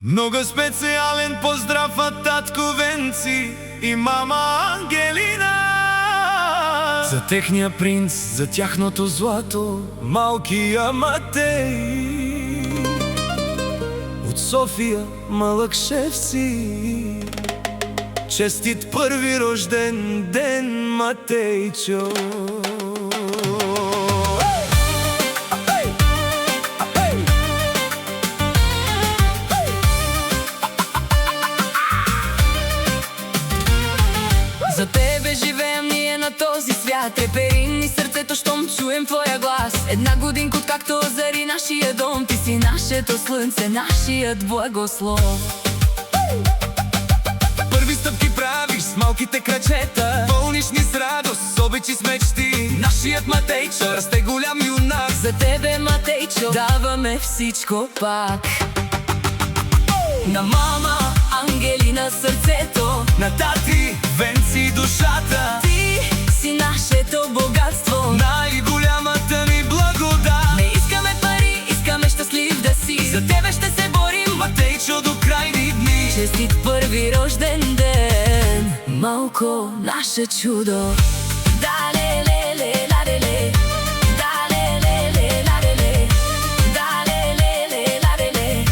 Много специален поздрав от татко Венци и мама Ангелина. За техния принц, за тяхното злато, малкия Матей. От София малък шеф си, честит първи рожден ден, Матейчо. За тебе живеем ние на този свят, трепери ни сърцето, щом чуем твоя глас. Една годинка, откакто озари нашия дом, ти си нашето слънце, нашият благослов. Първи стъпки правиш с малките крачета, пълниш ни с радост, с обичи с мечти. Нашият Матейчо расте голям юнак. За тебе, Матейчо, даваме всичко пак. На мама Ангелина сърцето, на тати Венци душата. ти си нашето богатство, най-голямата ни благодат. не искаме пари, искаме щастлив да си. За тебе ще се борим, Матейчо, до крайни дни. Честит първи рожден ден, малко наше чудо. Да-ле-ле-ле, ла-ле-ле. Да-ле-ле-ле, ла-ле-ле. Да-ле-ле-ле, ла-ле-ле.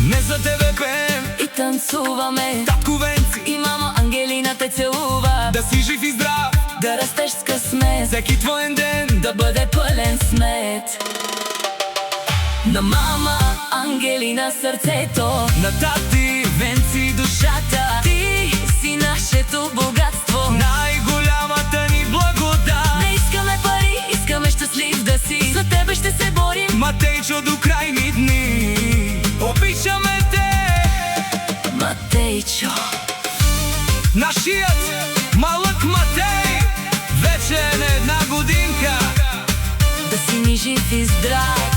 Не за тебе пеем И танцуваме, татко Венци, и мама Ангелина те целува. да си жив и здрав, Да растеш с късмет, всеки твоен ден. да бъде пълен смет. На мама Ангелина сърцето, На тати Венци душата. ти си нашето богатство, Най-голямата ни благодат. не искаме пари, искаме щастлив да си. За тебе ще се борим, Матейчо, до крайни дни. Обичаме те. Матейчо. Нашият малък Матей вече е на една годинка. Да си ни жив и здрав.